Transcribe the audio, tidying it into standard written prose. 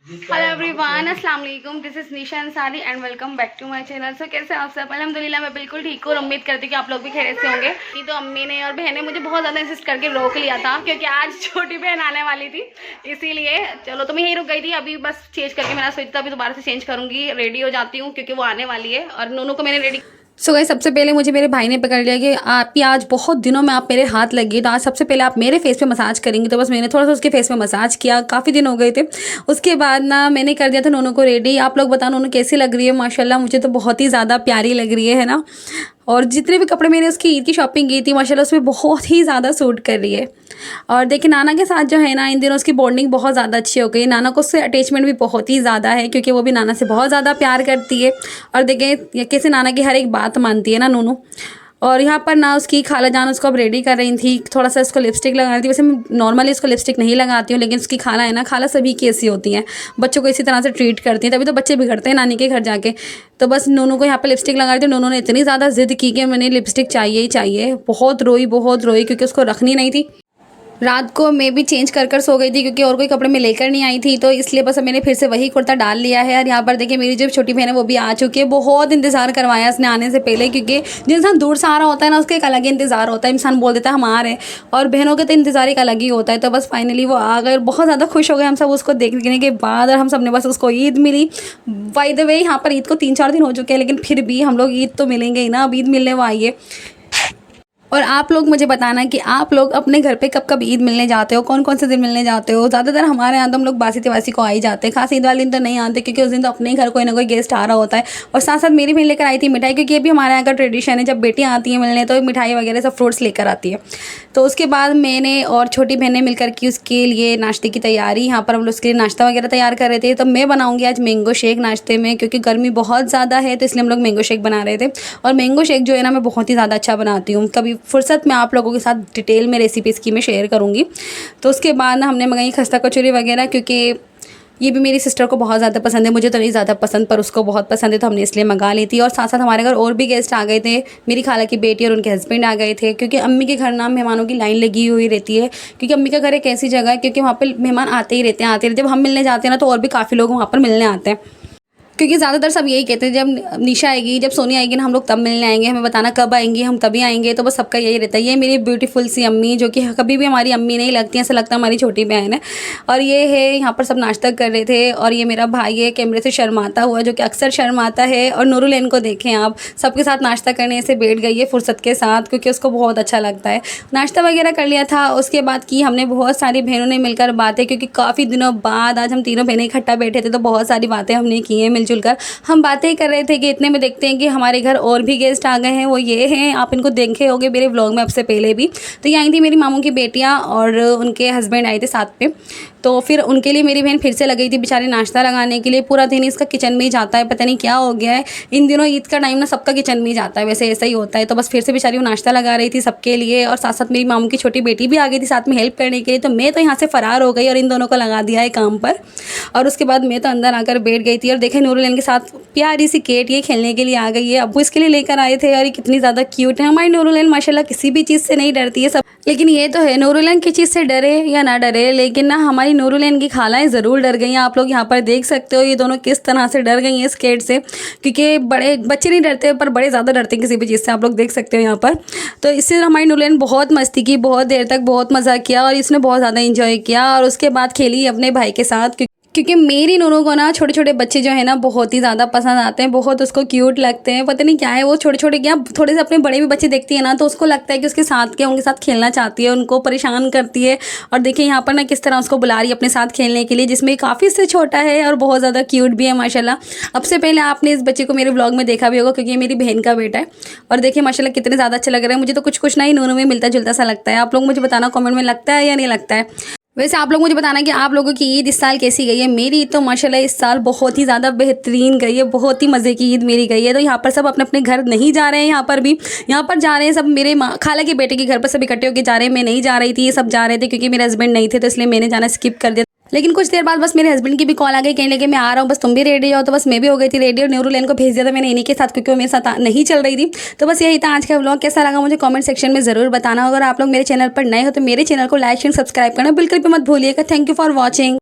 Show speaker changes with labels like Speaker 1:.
Speaker 1: Hello everyone, अस्सलाम वालेकुम। This is Nisha Ansari and welcome back to my channel. So कैसे आप सब? अल्हम्दुलिल्लाह मैं बिल्कुल ठीक हूँ और उम्मीद करती हूँ कि आप लोग भी खैरियत से होंगे। तो अम्मी ने और बहन ने मुझे बहुत ज़्यादा इंसिस्ट करके रोक लिया था क्योंकि आज छोटी बहन आने वाली थी, इसीलिए चलो तो मैं यहीं रुक गई थी। अभी बस चेंज करके मेरा सोचा था अभी दोबारा से चेंज करूँगी, रेडी हो जाती हूँ क्योंकि वो आने वाली है। और नूनू को मैंने रेडी गाइस सबसे पहले मुझे मेरे भाई ने पकड़ लिया कि आप आज बहुत दिनों में आप मेरे हाथ लगी, तो आज सबसे पहले आप मेरे फेस पे मसाज करेंगी। तो बस मैंने थोड़ा सा उसके फेस पे मसाज किया, काफ़ी दिन हो गए थे। उसके बाद ना मैंने कर दिया था नूनू को रेडी। आप लोग बताओ नूनू कैसी लग रही है? माशाल्लाह मुझे तो बहुत ही ज़्यादा प्यारी लग रही है ना। और जितने भी कपड़े मैंने उसकी ईद की शॉपिंग की थी माशाल्लाह उसमें बहुत ही ज़्यादा सूट कर रही है। और देखिए नाना के साथ जो है ना इन दिनों उसकी बॉन्डिंग बहुत ज़्यादा अच्छी हो गई। नाना को उससे अटैचमेंट भी बहुत ही ज़्यादा है क्योंकि वो भी नाना से बहुत ज़्यादा प्यार करती है। और देखिए कैसे नाना की हर एक बात मानती है ना नूनू। और यहाँ पर ना उसकी खाला जान उसको अब रेडी कर रही थी, थोड़ा सा उसको लिपस्टिक लगा रही थी। वैसे मैं नॉर्मली उसको लिपस्टिक नहीं लगाती हूँ, लेकिन उसकी खाला है ना, खाला सभी की ऐसी होती हैं, बच्चों को इसी तरह से ट्रीट करती हैं, तभी तो बच्चे बिगड़ते हैं नानी के घर जाके। तो बस नूनू को यहाँ पर लिपस्टिक लगा रही थी। नूनू ने इतनी ज़्यादा जिद की कि मैंने लिपस्टिक चाहिए ही चाहिए। बहुत रोई क्योंकि उसको रखनी नहीं थी। रात को मैं भी चेंज कर सो गई थी क्योंकि और कोई कपड़े मैं लेकर नहीं आई थी, तो इसलिए बस मैंने फिर से वही कुर्ता डाल लिया है। और यहाँ पर देखिए मेरी जो छोटी बहन है वो भी आ चुकी है। बहुत इंतज़ार करवाया उसने आने से पहले, क्योंकि जो इंसान दूर से आ रहा होता है ना उसका एक अलग ही इंतज़ार होता है। इंसान बोल देता है हम आ रहे हैं, और बहनों का तो इंतज़ार एक अलग ही होता है। तो बस फाइनली वो आ गए, बहुत ज़्यादा खुश हो गए हम सब उसको देखने के बाद। और हम सब ने बस उसको ईद मिली। बाय द वे यहाँ पर ईद को 3-4 दिन हो चुके हैं, लेकिन फिर भी हम लोग ईद तो मिलेंगे ही ना, अब ईद मिलने वो आई है। और आप लोग मुझे बताना कि आप लोग अपने घर पे कब कब ईद मिलने जाते हो, कौन कौन से दिन मिलने जाते हो। ज़्यादातर हमारे यहाँ तो हम लोग बासी तिवासी को आ ही जाते हैं, खास ईद वाले दिन तो नहीं आते क्योंकि उस दिन तो अपने ही घर कोई ना कोई गेस्ट आ रहा होता है। और साथ साथ मेरी बहन लेकर आई थी मिठाई, क्योंकि ये भी हमारे यहाँ का ट्रेडिशन है, जब बेटियाँ आती हैं मिलने तो मिठाई वगैरह सब फ्रूट्स लेकर आती है। तो उसके बाद मैंने और छोटी बहन ने मिलकर की उसके लिए नाश्ते की तैयारी। यहाँ पर हम लोग उसके लिए नाश्ता वगैरह तैयार कर रहे थे। तो मैं बनाऊँगी आज मैंगो शेक नाश्ते में, क्योंकि गर्मी बहुत ज़्यादा है, तो इसलिए हम लोग मैंगो शेक बना रहे थे। और मैंगो शेक जो है ना मैं बहुत ही ज़्यादा अच्छा बनाती हूँ। कभी फुर्सत में आप लोगों के साथ डिटेल में रेसिपी इसकी मैं शेयर करूँगी। तो उसके बाद ना हमने मंगाई खस्ता कचौरी वगैरह, क्योंकि ये भी मेरी सिस्टर को बहुत ज़्यादा पसंद है। मुझे तो नहीं ज़्यादा पसंद, पर उसको बहुत पसंद है, तो हमने इसलिए मंगा ली थी। और साथ साथ हमारे घर और भी गेस्ट आ गए थे। मेरी खाला की बेटी और उनके हस्बैंड आ गए थे, क्योंकि अम्मी के घर ना मेहमानों की लाइन लगी हुई रहती है। क्योंकि अम्मी का घर एक ऐसी जगह है क्योंकि वहाँ पर मेहमान आते ही रहते हैं। जब हम मिलने जाते हैं ना तो और भी काफ़ी लोग वहाँ पर मिलने आते हैं, क्योंकि ज़्यादातर सब यही कहते हैं जब निशा आएगी, जब सोनी आएगी ना हम लोग तब मिलने आएंगे, हमें बताना कब आएंगी, हम तभी आएंगे। तो बस सबका यही रहता है। ये मेरी ब्यूटीफुल सी अम्मी, जो कि कभी भी हमारी अम्मी नहीं लगती, ऐसा लगता है हमारी छोटी बहन है। और ये है यहाँ पर सब नाश्ता कर रहे थे। और ये मेरा भाई है कैमरे से शर्माता हुआ, जो कि अक्सर शर्माता है। और नूरुलैन को देखें आप, सबके साथ नाश्ता करने से बैठ गई है फुर्सत के साथ, क्योंकि उसको बहुत अच्छा लगता है। नाश्ता वगैरह कर लिया था। उसके बाद की हमने बहुत सारी बहनों ने मिलकर बातें, क्योंकि काफ़ी दिनों बाद आज हम तीनों बहनें इकट्ठा बैठे थे, तो बहुत सारी बातें हमने की हैं मिलजुल कर। हम बातें कर रहे थे कि इतने में देखते हैं कि हमारे घर और भी गेस्ट आ गए हैं। वो ये हैं, आप इनको देखे होंगे मेरे व्लॉग में अब से पहले भी। तो ये आई थी मेरी मामू की बेटियां और उनके हस्बैंड आए थे साथ में। तो फिर उनके लिए मेरी बहन फिर से लगी थी बेचारी नाश्ता लगाने के लिए। पूरा दिन इसका किचन में ही जाता है, पता नहीं क्या हो गया है इन दिनों। ईद का टाइम ना सबका किचन में ही जाता है, वैसे ऐसा ही होता है। तो बस फिर से बेचारी वो नाश्ता लगा रही थी सबके लिए। और साथ साथ मेरी मामू की छोटी बेटी भी आ गई थी साथ में हेल्प करने के लिए। तो मैं तो यहाँ से फ़रार हो गई और इन दोनों को लगा दिया है काम पर। और उसके बाद मैं तो अंदर आकर बैठ गई थी। और देखे नूरुलैन के साथ प्यारी सी केट ये खेलने के लिए आ गई है। अब्बू इसके लिए लेकर आए थे और ये कितनी ज़्यादा क्यूट है। हमारी नूरुलैन माशाल्लाह किसी भी चीज़ से नहीं डरती है सब, लेकिन ये तो है नूरुलैन किसी चीज़ से डरे या ना डरे, लेकिन ना हमारी नूरुलैन की खालाएं ज़रूर डर गई हैं। आप लोग यहाँ पर देख सकते हो ये दोनों किस तरह से डर गई हैं इस केट से, क्योंकि बड़े बच्चे नहीं डरते पर बड़े ज़्यादा डरते हैं किसी भी चीज़ से, आप लोग देख सकते हो यहाँ पर। तो इससे हमारी नूरुलैन बहुत मस्ती की, बहुत देर तक बहुत मज़ा किया और इसने बहुत ज़्यादा इंजॉय किया। और उसके बाद खेली अपने भाई के साथ, क्योंकि मेरी नूनू को ना छोटे छोटे बच्चे जो है ना बहुत ही ज़्यादा पसंद आते हैं, बहुत उसको क्यूट लगते हैं। पता नहीं क्या है, वो छोटे छोटे क्या थोड़े से अपने बड़े भी बच्चे देखती है ना तो उसको लगता है कि उसके साथ के उनके साथ खेलना चाहती है, उनको परेशान करती है। और देखिए यहाँ पर ना किस तरह उसको बुला रही है अपने साथ खेलने के लिए, जिसमें काफ़ी से छोटा है और बहुत ज़्यादा क्यूट भी है माशाल्लाह। अब से पहले आपने इस बच्चे को मेरे व्लॉग में देखा भी होगा, क्योंकि ये मेरी बहन का बेटा है। और देखिए माशाल्लाह कितने ज़्यादा अच्छा लग रहा है। मुझे तो कुछ नहीं नूनू में मिलता जुलता सा लगता है। आप लोग मुझे बताना कमेंट में लगता है या नहीं लगता है। वैसे आप लोग मुझे बताना कि आप लोगों की ईद इस साल कैसी गई है। मेरी ईद तो माशाल्लाह इस साल बहुत ही ज़्यादा बेहतरीन गई है, बहुत ही मज़े की ईद मेरी गई है। तो यहाँ पर सब अपने अपने घर नहीं जा रहे हैं, यहाँ पर जा रहे हैं सब मेरे खाला के बेटे के घर पर सब इकट्ठे होकर जा रहे हैं। मैं नहीं जा रही थी, ये सब जा रहे थे क्योंकि मेरे हस्बैंड नहीं थे, तो इसलिए मैंने जाना स्किप कर दिया। लेकिन कुछ देर बाद बस मेरे हस्बैंड की भी कॉल आ गई, कहने लगे मैं आ रहा हूँ, बस तुम भी रेडी हो। तो बस मैं भी हो गई थी रेडी और नूरुलैन को भेज दिया था मैंने इन्हीं के साथ, क्योंकि वो मेरे साथ नहीं चल रही थी। तो बस यही था आज का व्लॉग। कैसा लगा मुझे कमेंट सेक्शन में ज़रूर बताना। अगर आप लोग मेरे चैनल पर नए हो तो मेरे चैनल को लाइक एंड सब्सक्राइब करना बिल्कुल भी मत भूलिएगा। Thank you for watching.